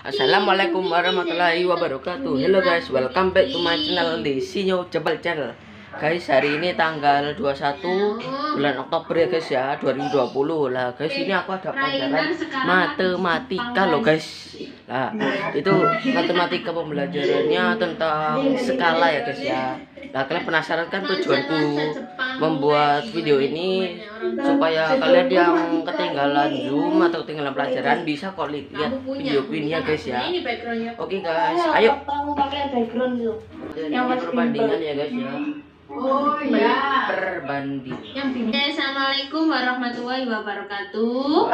Assalamualaikum warahmatullahi wabarakatuh. Hello guys, welcome back to my channel di Sinyo Jebal Channel. Guys, hari ini tanggal 21 bulan Oktober ya guys ya, 2020 lah guys. Ini aku ada pelajaran matematika loh guys. Nah, itu matematika pembelajarannya tentang skala ya guys ya. Nah, kalian penasaran kan tujuanku membuat video ini supaya kalian yang ketinggalan Zoom atau ketinggalan pelajaran bisa kok lihat video ini ya guys ya. Oke guys, ayo. Yang perbandingan ya guys ya. Oh ya. Perbanding. Assalamualaikum warahmatullahi wabarakatuh.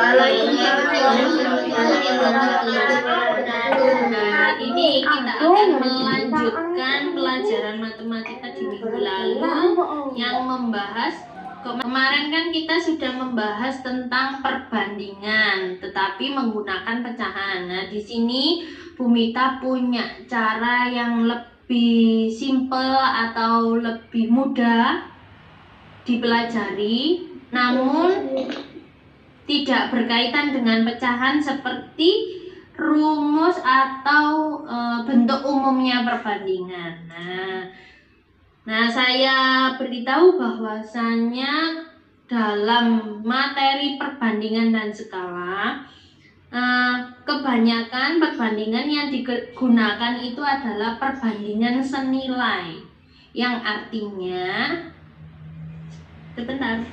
Nah, ini kita akan melanjutkan pelajaran matematika di minggu lalu yang membahas kemarin kan kita sudah membahas tentang perbandingan, tetapi menggunakan pecahan. Nah, di sini Bumita punya cara yang lebih simple atau lebih mudah dipelajari, namun tidak berkaitan dengan pecahan seperti rumus atau bentuk umumnya perbandingan. Nah, saya beritahu bahwasannya dalam materi perbandingan dan skala, kebanyakan perbandingan yang digunakan itu adalah perbandingan senilai, yang artinya sebentar.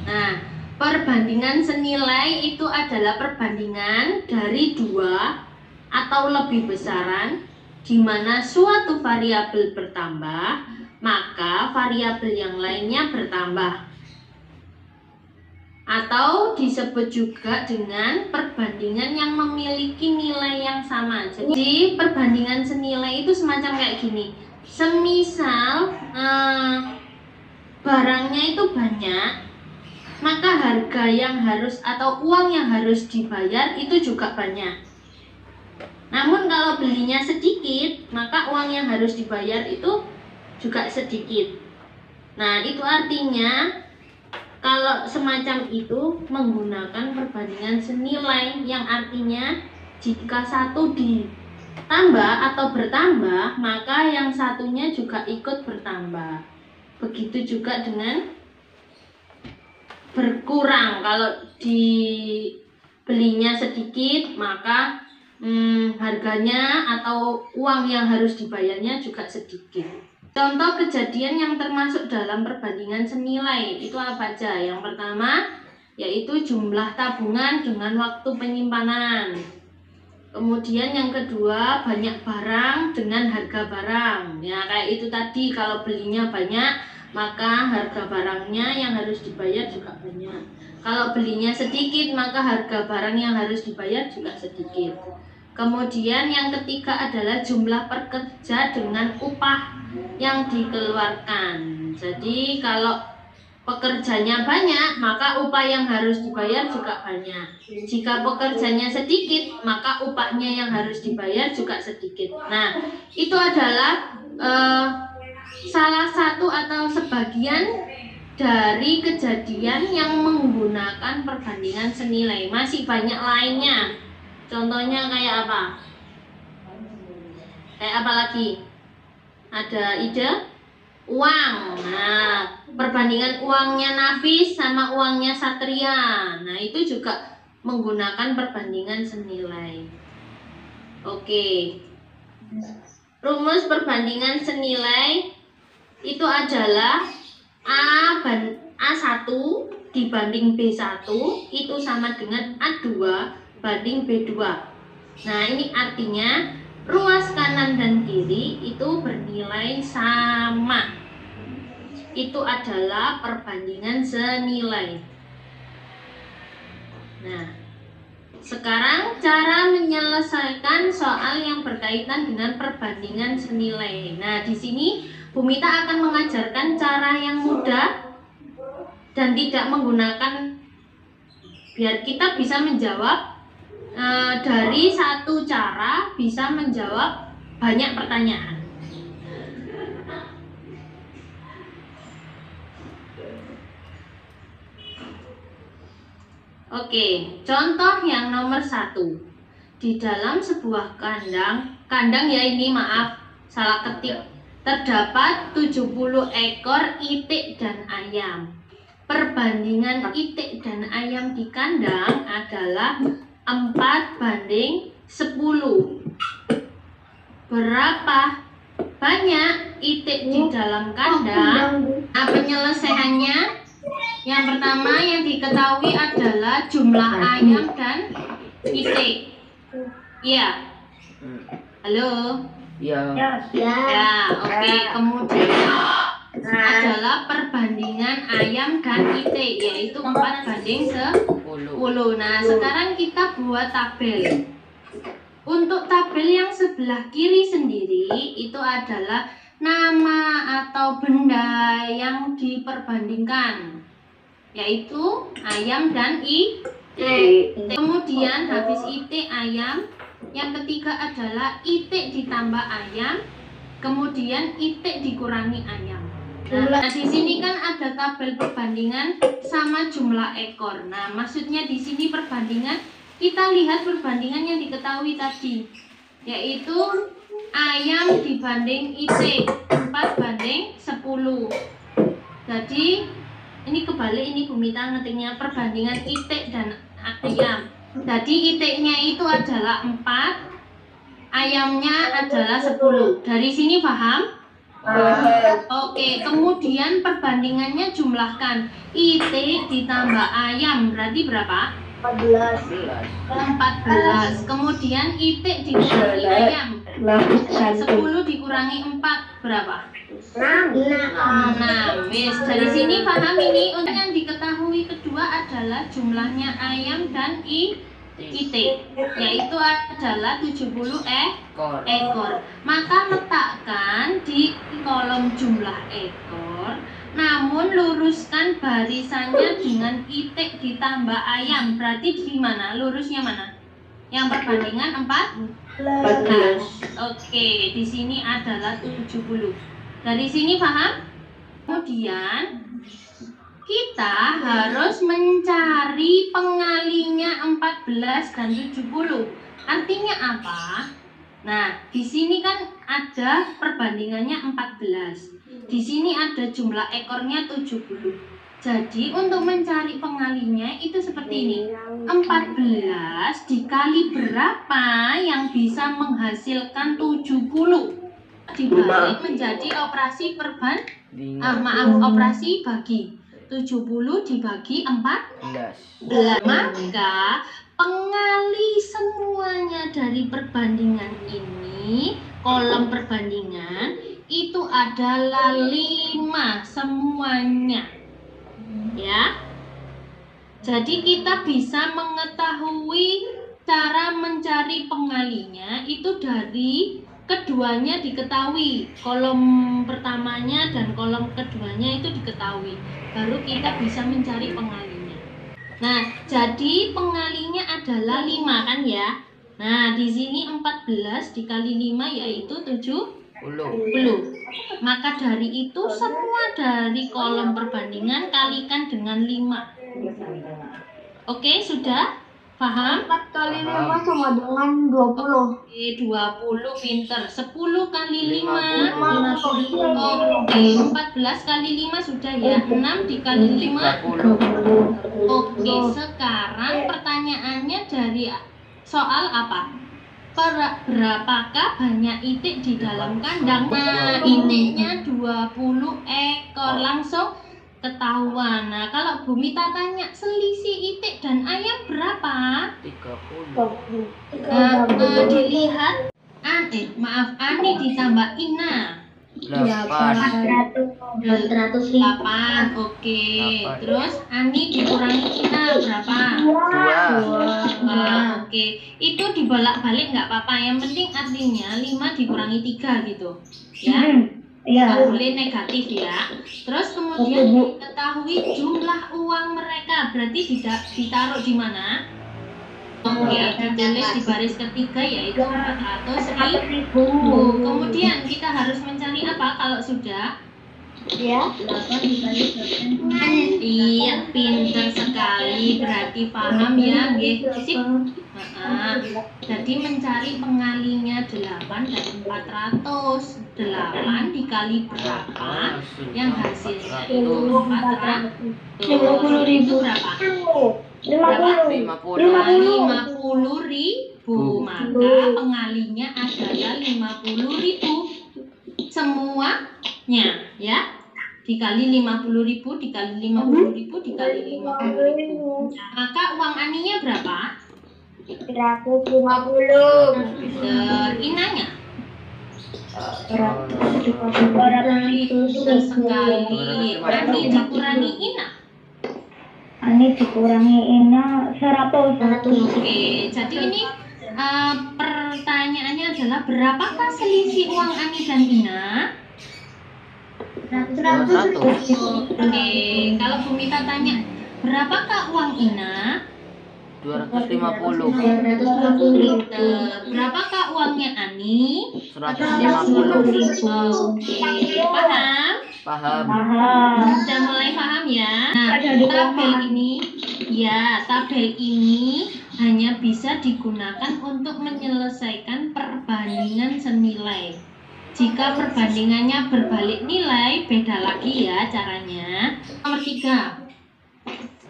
Nah, perbandingan senilai itu adalah perbandingan dari dua atau lebih besaran di mana suatu variabel bertambah, maka variabel yang lainnya bertambah. Atau disebut juga dengan perbandingan yang memiliki nilai yang sama. Jadi perbandingan senilai itu semacam kayak gini. Semisal barangnya itu banyak, maka harga yang harus atau uang yang harus dibayar itu juga banyak. Namun kalau belinya sedikit, maka uang yang harus dibayar itu juga sedikit. Nah, itu artinya kalau semacam itu menggunakan perbandingan senilai, yang artinya jika satu ditambah atau bertambah, maka yang satunya juga ikut bertambah. Begitu juga dengan berkurang. Kalau dibelinya sedikit, maka harganya atau uang yang harus dibayarnya juga sedikit. Contoh kejadian yang termasuk dalam perbandingan senilai itu apa aja? Yang pertama yaitu jumlah tabungan dengan waktu penyimpanan. Kemudian yang kedua banyak barang dengan harga barang. Ya kayak itu tadi, kalau belinya banyak maka harga barangnya yang harus dibayar juga banyak. Kalau belinya sedikit maka harga barang yang harus dibayar juga sedikit. Kemudian yang ketiga adalah jumlah pekerja dengan upah yang dikeluarkan. Jadi kalau pekerjanya banyak, maka upah yang harus dibayar juga banyak. Jika pekerjanya sedikit, maka upahnya yang harus dibayar juga sedikit. Nah, itu adalah salah satu atau sebagian dari kejadian yang menggunakan perbandingan senilai. Masih banyak lainnya. Contohnya kayak apa? Kayak apa lagi? Ada ide? Uang. Nah, perbandingan uangnya Nafis sama uangnya Satria. Nah, itu juga menggunakan perbandingan senilai. Oke. Rumus perbandingan senilai itu adalah A1 dibanding B1 itu sama dengan A2 banding B2. Nah, ini artinya ruas kanan dan kiri itu bernilai sama. Itu adalah perbandingan senilai. Nah, sekarang cara menyelesaikan soal yang berkaitan dengan perbandingan senilai. Nah, di sini Bumita akan mengajarkan cara yang mudah dan tidak menggunakan, biar kita bisa menjawab dari satu cara bisa menjawab banyak pertanyaan. Oke, contoh yang nomor 1. Di dalam sebuah kandang ya ini maaf, salah ketik. Terdapat 70 ekor itik dan ayam. Perbandingan itik dan ayam di kandang adalah 4:10. Berapa banyak itik di dalam kandang? Nah, penyelesaiannya yang pertama yang diketahui adalah jumlah ayam dan itik. Iya. Halo. Ya. Ya, oke. Kemudian adalah perbandingan ayam dan itik, yaitu 4:10. Nah, sekarang kita buat tabel. Untuk tabel yang sebelah kiri sendiri itu adalah nama atau benda yang diperbandingkan, yaitu ayam dan itik. Kemudian habis itik ayam, yang ketiga adalah itik ditambah ayam, kemudian itik dikurangi ayam. Nah, di sini kan ada tabel perbandingan sama jumlah ekor. Nah, maksudnya di sini perbandingan, kita lihat perbandingan yang diketahui tadi, yaitu ayam dibanding itik 4:10. Jadi ini kebalik, ini Bu Mita ngetiknya perbandingan itik dan ayam. Jadi itiknya itu adalah 4, ayamnya adalah 10. Dari sini paham? Oke, kemudian perbandingannya jumlahkan. Itik ditambah ayam berarti berapa? 14. Kemudian itik dikurangi ayam. 10 dikurangi 4 berapa? 6. Wis, dari sini paham ini. Untuk yang diketahui kedua adalah jumlahnya ayam dan itik, yaitu adalah 70 ekor. Maka letakkan di kolom jumlah ekor, namun luruskan barisannya dengan itik ditambah ayam. Berarti di mana? Lurusnya mana? Yang perbandingan 14. Oke, di sini adalah 70. Dari sini paham? Kemudian kita harus mencari pengalinya 14 dan 70. Artinya apa? Nah, di sini kan ada perbandingannya 14. Di sini ada jumlah ekornya 70. Jadi untuk mencari pengalinya itu seperti ini. 14 dikali berapa yang bisa menghasilkan 70? Dibalik menjadi operasi operasi bagi. 70 dibagi 14. Maka pengali semuanya dari perbandingan ini, kolom perbandingan itu adalah 5 semuanya. Ya. Jadi kita bisa mengetahui cara mencari pengalinya itu dari keduanya diketahui. Kolom pertamanya dan kolom keduanya itu diketahui. Baru kita bisa mencari pengalinya. Nah, jadi pengalinya adalah 5 kan ya. Nah, di sini 14 dikali 5 yaitu 70. Maka dari itu semua dari kolom perbandingan kalikan dengan 5. Oke, sudah? Paham? 4 kali 5 sama dengan 20. Oke, 20 pinter. 10 kali 5 50. Oke, 14 kali 5 sudah ya. 6 dikali 5 Oke, sekarang pertanyaannya dari soal apa? Berapakah banyak itik di dalam kandang? Nah, itiknya 20 ekor. Langsung ketahuan. Nah, kalau Bu Mita tanya selisih itik dan ayam berapa? 30. Dilihat Ani ditambah Ina 8. Oke. Terus Ani dikurangi Ina berapa? 2. Oke. Itu dibolak-balik nggak apa-apa. Yang penting artinya 5 dikurangi 3 gitu. Ya. Nggak boleh negatif ya. Terus kemudian diketahui jumlah uang mereka. Berarti ditaruh di mana? Oke, ditulis di baris ketiga yaitu 400.000. Kemudian kita harus mencari apa kalau sudah? Ya. 8 dikali 8. Iya, pinter sekali. Berarti paham ya, nggih. Sip. Jadi mencari pengalinya 8 dan 400. 8 dikali berapa? Yang hasilnya itu 400. 50.000. Itu berapa? 50.000. Maka pengalinya adalah 50.000. Semuanya ya. Dikali 50.000 dikali 50.000 dikali 50.000. Maka uang Aninya berapa? 150. Inanya? 400 Sekali. Ani dikurangi Ina. Ini dikurangi Ina 100. Oke, jadi ini pertanyaannya adalah berapakah selisih uang Ani dan Ina? 100. Oke, kalau Bu Mita tanya, berapakah uang Ina? 250. Berapakah uangnya Ani? 150. Oke, paham? Paham. Sudah mulai paham ya? Nah, tabel ini hanya bisa digunakan untuk menyelesaikan perbandingan senilai. Jika perbandingannya berbalik nilai, beda lagi ya caranya. Nomor 3.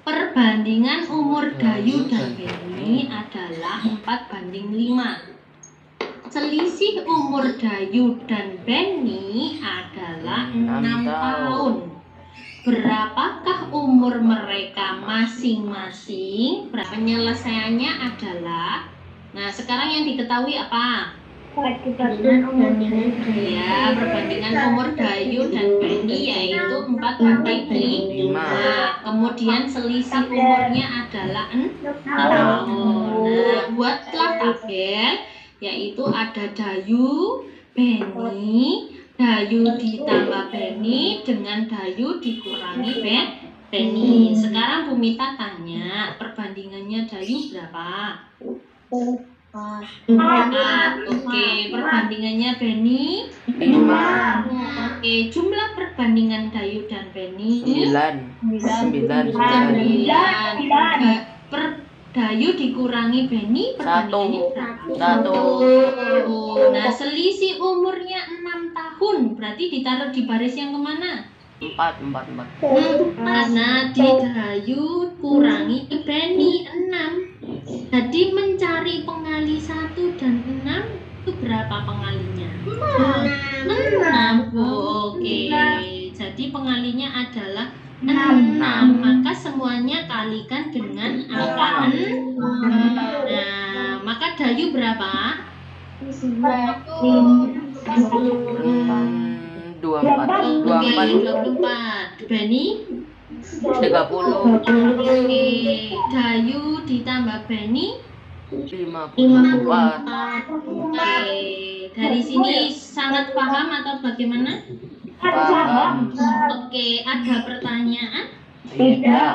Perbandingan umur Dayu dan Beni adalah 4:5. Selisih umur Dayu dan Beni adalah 6 tahun. Berapakah umur mereka masing-masing? Penyelesaiannya adalah, nah sekarang yang diketahui apa? Ya, perbandingan umur Dayu dan Beni yaitu 4:5. Nah, kemudian selisih umurnya adalah 6 tahun. Nah, buatlah tabel, yaitu ada Dayu, Beni, Dayu ditambah Beni dengan Dayu dikurangi Beni. Sekarang Bu Mita tanya, perbandingannya Dayu berapa? 4. Oke, perbandingannya Beni 5. Oke, jumlah perbandingan Dayu dan Beni 9. Dayu dikurangi Beni perbandingannya berapa? 1. Nah, selisih umurnya 6 tahun. Berarti ditaruh di baris yang kemana? 4. Nah, di Dayu kurangi Beni 6. Jadi mencari pengali 1 dan 6 itu berapa pengalinya? 6. Oke. Jadi pengalinya adalah 6. Maka semuanya kalikan dengan angka 6. Nah, maka Dayu berapa? 24. Beni 30. Oke, Dayu ditambah Beni 54. Oke, dari sini sangat paham atau bagaimana? Paham. Oke, ada pertanyaan? Tidak.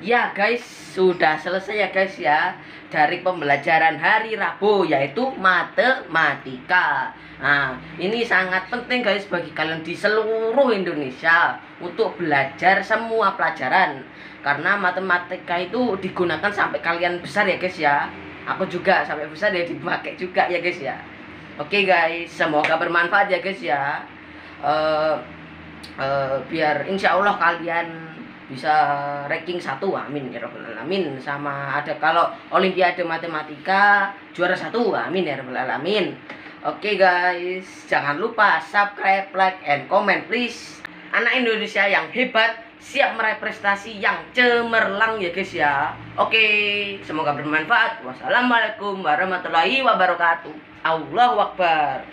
Ya guys, sudah selesai ya guys ya dari pembelajaran hari Rabu yaitu matematika. Nah, ini sangat penting guys bagi kalian di seluruh Indonesia untuk belajar semua pelajaran. Karena matematika itu digunakan sampai kalian besar ya guys ya. Aku juga sampai besar ya dipakai juga ya guys ya. Oke guys, semoga bermanfaat ya guys ya. Biar insya Allah kalian bisa ranking 1, amin ya rabbal alamin. Sama ada kalau olimpiade matematika juara 1, amin ya rabbal alamin. Oke guys, jangan lupa subscribe, like, and comment please. Anak Indonesia yang hebat siap meraih prestasi yang cemerlang ya guys ya. Oke, semoga bermanfaat. Wassalamualaikum warahmatullahi wabarakatuh. Allahu Akbar.